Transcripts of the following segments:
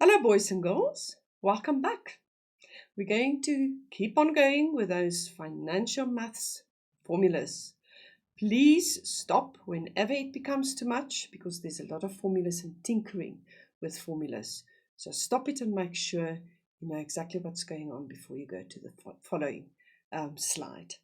Hello, boys and girls. Welcome back. We're going to keep on going with those financial maths formulas. Please stop whenever it becomes too much because there's a lot of formulas and tinkering with formulas. So stop it and make sure you know exactly what's going on before you go to the following slide.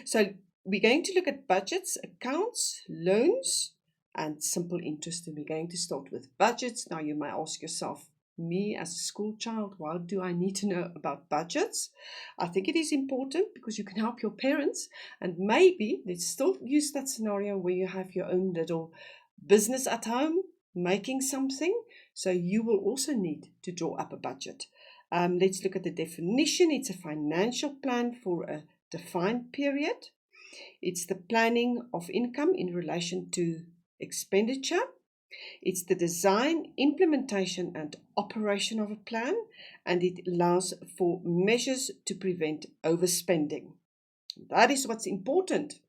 So we're going to look at budgets, accounts, loans, and simple interest. And we're going to start with budgets. Now you might ask yourself, me as a school child, why do I need to know about budgets? I think it is important because you can help your parents, and maybe let's still use that scenario where you have your own little business at home making something, so you will also need to draw up a budget. Let's look at the definition. It's a financial plan for a defined period. It's the planning of income in relation to expenditure. It's the design, implementation, and operation of a plan, and it allows for measures to prevent overspending. That is what's important.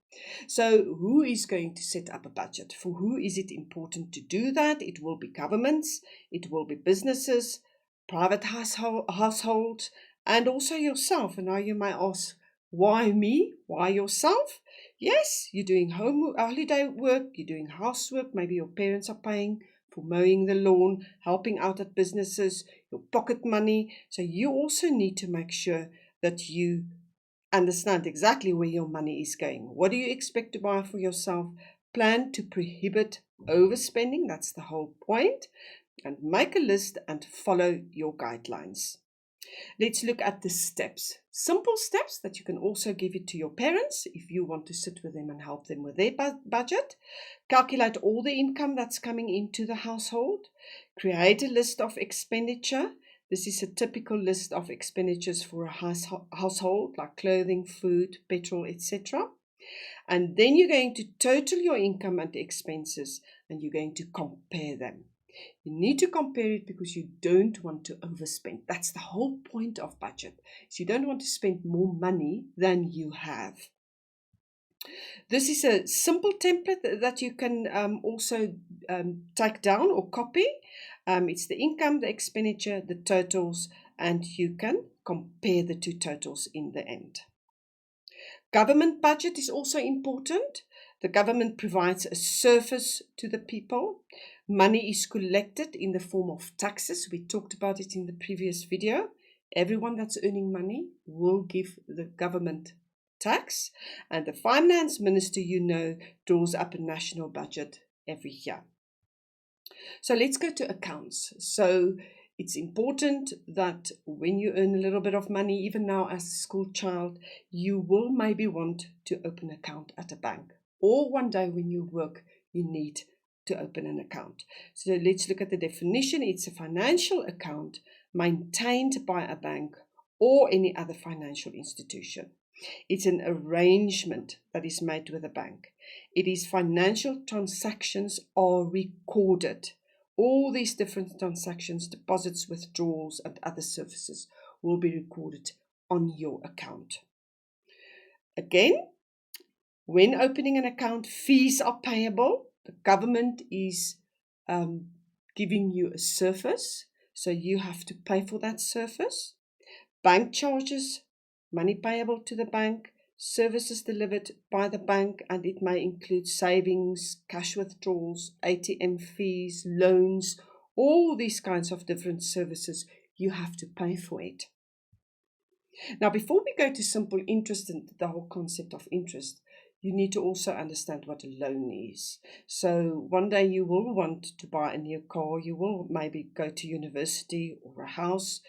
So, who is going to set up a budget? For who is it important to do that? It will be governments, it will be businesses, private households, and also yourself. And now you might ask, why me? Why yourself? Yes, you're doing holiday work, you're doing housework, maybe your parents are paying for mowing the lawn, helping out at businesses, your pocket money. So you also need to make sure that you understand exactly where your money is going. What do you expect to buy for yourself? Plan to prohibit overspending, that's the whole point, and make a list and follow your guidelines. Let's look at the steps. Simple steps that you can also give it to your parents if you want to sit with them and help them with their budget. Calculate all the income that's coming into the household. Create a list of expenditure. This is a typical list of expenditures for a household, like clothing, food, petrol, etc. And then you're going to total your income and expenses, and you're going to compare them. You need to compare it because you don't want to overspend. That's the whole point of budget. So you don't want to spend more money than you have. This is a simple template that you can also take down or copy. It's the income, the expenditure, the totals, and you can compare the two totals in the end. Government budget is also important. The government provides a service to the people. Money is collected in the form of taxes. We talked about it in the previous video. Everyone that's earning money will give the government tax. And the finance minister, draws up a national budget every year. So let's go to accounts. So it's important that when you earn a little bit of money, even now as a school child, you will maybe want to open an account at a bank. Or one day when you work, you need to open an account. So let's look at the definition. It's a financial account maintained by a bank or any other financial institution. It's an arrangement that is made with a bank. It is financial transactions are recorded. All these different transactions, deposits, withdrawals, and other services will be recorded on your account. Again, when opening an account, fees are payable. The government is giving you a service, so you have to pay for that service. Bank charges, money payable to the bank, services delivered by the bank, and it may include savings, cash withdrawals, ATM fees, loans, all these kinds of different services. You have to pay for it. Now, before we go to simple interest and the whole concept of interest, you need to also understand what a loan is. So one day you will want to buy a new car, you will maybe go to university or a house.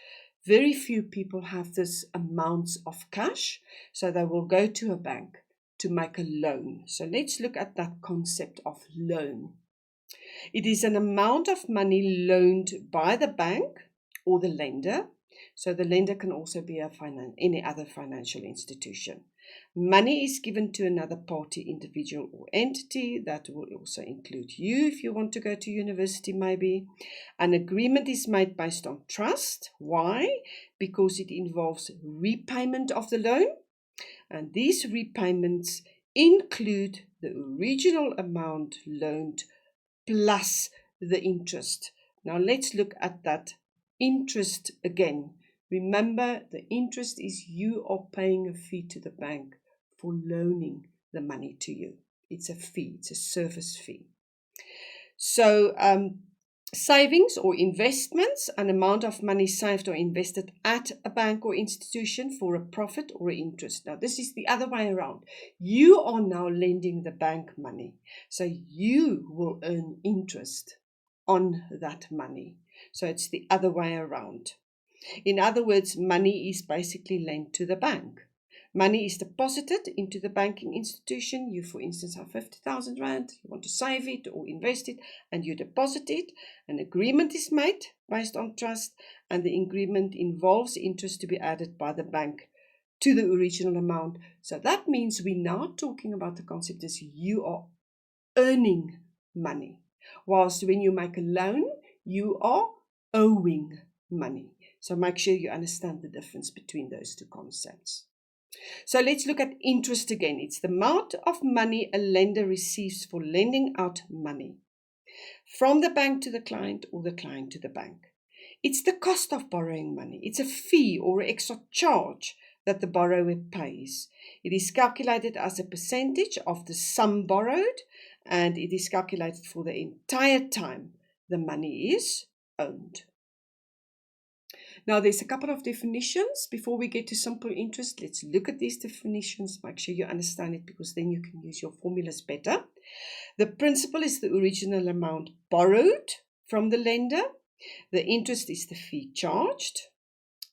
Very few people have this amounts of cash, so they will go to a bank to make a loan. So let's look at that concept of loan. It is an amount of money loaned by the bank or the lender. So the lender can also be any other financial institution. Money is given to another party, individual, or entity. That will also include you if you want to go to university maybe. An agreement is made based on trust. Why? Because it involves repayment of the loan. And these repayments include the original amount loaned plus the interest. Now let's look at that interest again. Remember, the interest is you are paying a fee to the bank for loaning the money to you. It's a fee, it's a service fee. So savings or investments, an amount of money saved or invested at a bank or institution for a profit or interest. Now, this is the other way around. You are now lending the bank money, so you will earn interest on that money. So it's the other way around. In other words, money is basically lent to the bank. Money is deposited into the banking institution. You, for instance, have 50,000 rand. You want to save it or invest it, and you deposit it. An agreement is made based on trust, and the agreement involves interest to be added by the bank to the original amount. So that means we're now talking about the concept as you are earning money, whilst when you make a loan, you are owing money. So make sure you understand the difference between those two concepts. So let's look at interest again. It's the amount of money a lender receives for lending out money from the bank to the client or the client to the bank. It's the cost of borrowing money. It's a fee or extra charge that the borrower pays. It is calculated as a percentage of the sum borrowed, and it is calculated for the entire time the money is owned. Now, there's a couple of definitions. Before we get to simple interest, let's look at these definitions. Make sure you understand it, because then you can use your formulas better. The principal is the original amount borrowed from the lender. The interest is the fee charged.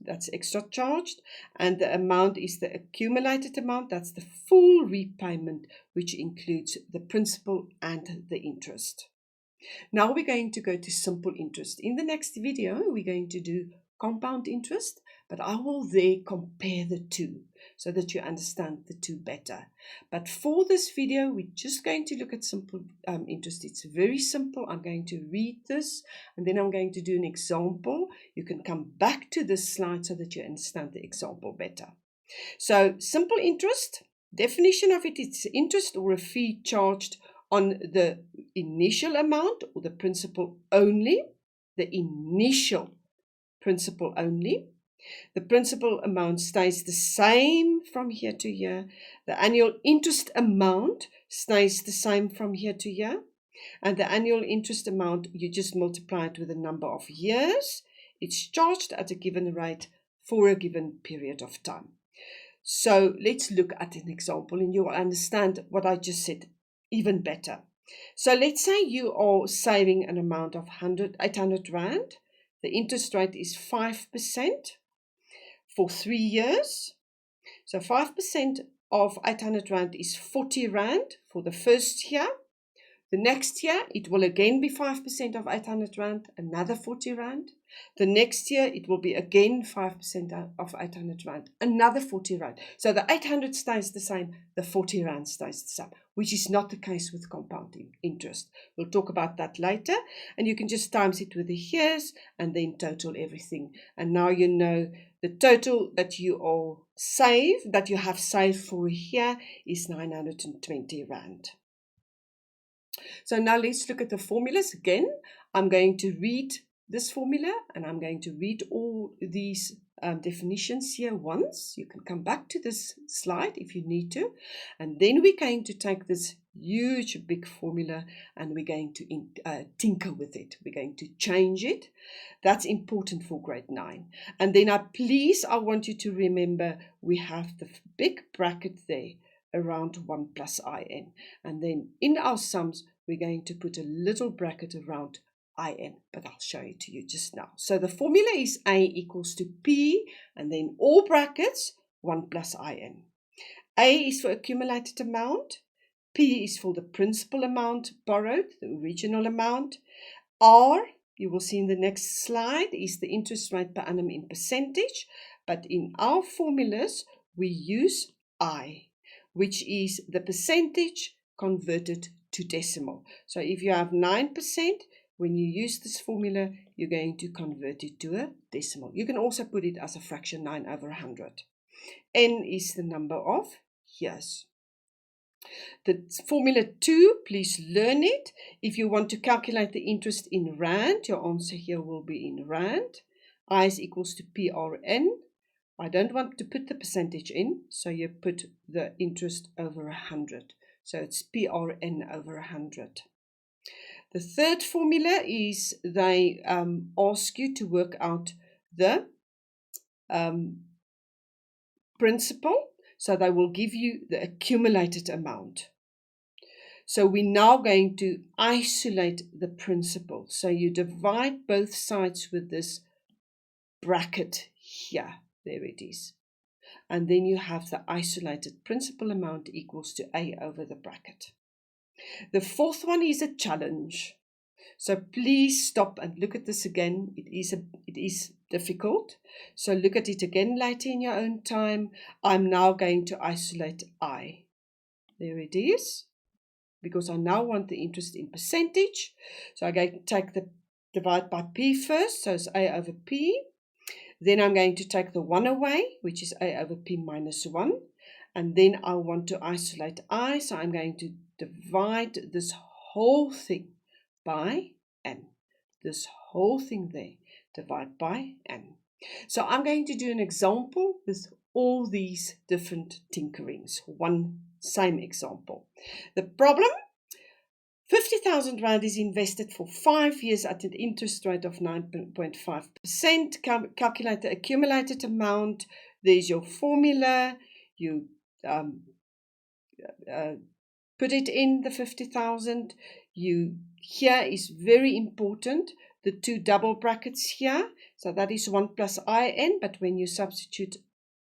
That's extra charged. And the amount is the accumulated amount. That's the full repayment, which includes the principal and the interest. Now we're going to go to simple interest. In the next video, we're going to do compound interest, but I will there compare the two so that you understand the two better. But for this video, we're just going to look at simple interest. It's very simple. I'm going to read this, and then I'm going to do an example. You can come back to this slide so that you understand the example better. So simple interest, definition of it, it's interest or a fee charged on the initial amount or the principal only, the initial principal only. The principal amount stays the same from here to here. The annual interest amount stays the same from here to here. And the annual interest amount, you just multiply it with the number of years. It's charged at a given rate for a given period of time. So let's look at an example and you will understand what I just said even better. So let's say you are saving an amount of 800 Rand. The interest rate is 5% for 3 years. So 5% of 800 Rand is 40 Rand for the first year. The next year, it will again be 5% of 800 Rand, another 40 Rand. The next year, it will be again 5% of 800 Rand, another 40 Rand. So the 800 stays the same, the 40 Rand stays the same, which is not the case with compounding interest. We'll talk about that later. And you can just times it with the years and then total everything. And now you know the total that you have saved for a year is 920 Rand. So now let's look at the formulas again. I'm going to read this formula and I'm going to read all these definitions here once. You can come back to this slide if you need to. And then we're going to take this huge big formula and we're going to tinker with it. We're going to change it. That's important for grade 9. And then I want you to remember we have the big bracket there around 1 plus IN. And then in our sums, we're going to put a little bracket around IN, but I'll show it to you just now. So the formula is A equals to P, and then all brackets, 1 plus IN. A is for accumulated amount. P is for the principal amount borrowed, the original amount. R, you will see in the next slide, is the interest rate per annum in percentage. But in our formulas, we use I, which is the percentage converted to decimal. So if you have 9%, when you use this formula, you're going to convert it to a decimal. You can also put it as a fraction 9 over 100. N is the number of years. The formula 2, please learn it. If you want to calculate the interest in Rand, your answer here will be in Rand. I is equals to PRN. I don't want to put the percentage in, so you put the interest over 100. So it's PRN over 100. The third formula is they ask you to work out the principal. So they will give you the accumulated amount. So we're now going to isolate the principal. So you divide both sides with this bracket here. There it is. And then you have the isolated principal amount equals to A over the bracket. The fourth one is a challenge. So please stop and look at this again. It is difficult. So look at it again later in your own time. I'm now going to isolate I. There it is. Because I now want the interest in percentage. So I'm going to take the divide by P first. So it's A over P. Then I'm going to take the 1 away, which is A over P minus 1. And then I want to isolate I. So I'm going to divide this whole thing by N. This whole thing there, divide by N. So I'm going to do an example with all these different tinkerings. One same example. The problem, 50,000 Rand is invested for 5 years at an interest rate of 9.5%. Calculate the accumulated amount. There's your formula. You put it in the 50,000. Here is very important, the two double brackets here. So that is 1 plus IN, but when you substitute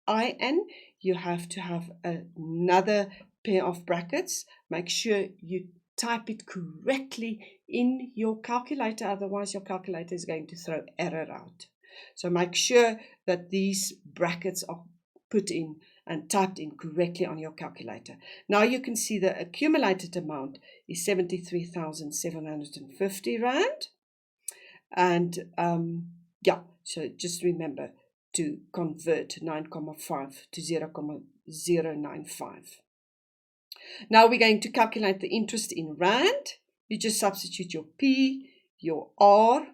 IN, you have to have another pair of brackets. Make sure you type it correctly in your calculator, otherwise your calculator is going to throw error out. So make sure that these brackets are put in and typed in correctly on your calculator. Now you can see the accumulated amount is 73,750 Rand. And yeah, so just remember to convert 9,5 to 0,095. Now we're going to calculate the interest in Rand. You just substitute your P, your R,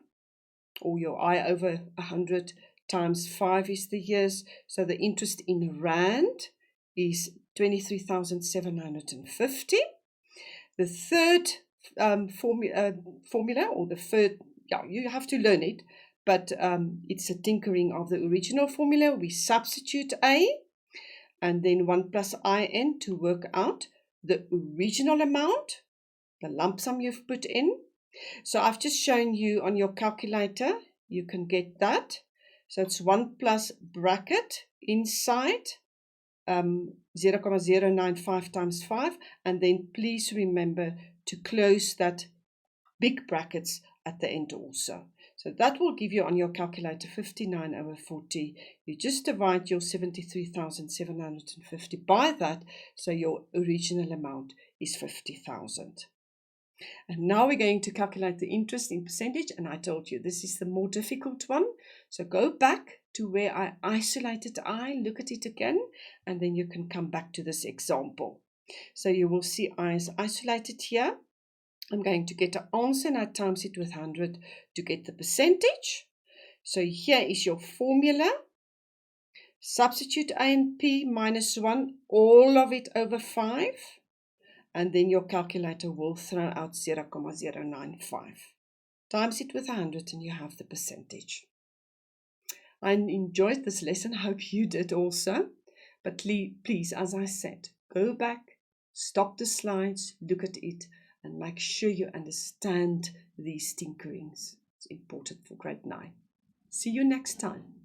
or your I over 100 times 5 is the years. So the interest in Rand is 23,750. The third formula, or the third, yeah, you have to learn it, but it's a tinkering of the original formula. We substitute A and then 1 plus IN to work out the original amount, the lump sum you've put in. So I've just shown you on your calculator, you can get that. So it's 1 plus bracket inside 0,095 times 5. And then please remember to close that big brackets at the end also. So that will give you on your calculator 59 over 40. You just divide your 73,750 by that, so your original amount is 50,000. And now we're going to calculate the interest in percentage, and I told you this is the more difficult one. So go back to where I isolated I, look at it again, and then you can come back to this example. So you will see I is isolated here. I'm going to get an answer and I times it with 100 to get the percentage. So here is your formula. Substitute A and P minus 1, all of it over 5. And then your calculator will throw out 0,095. Times it with 100 and you have the percentage. I enjoyed this lesson. I hope you did also. But please, as I said, go back, stop the slides, look at it, and make sure you understand these tinkerings. It's important for grade 9. See you next time.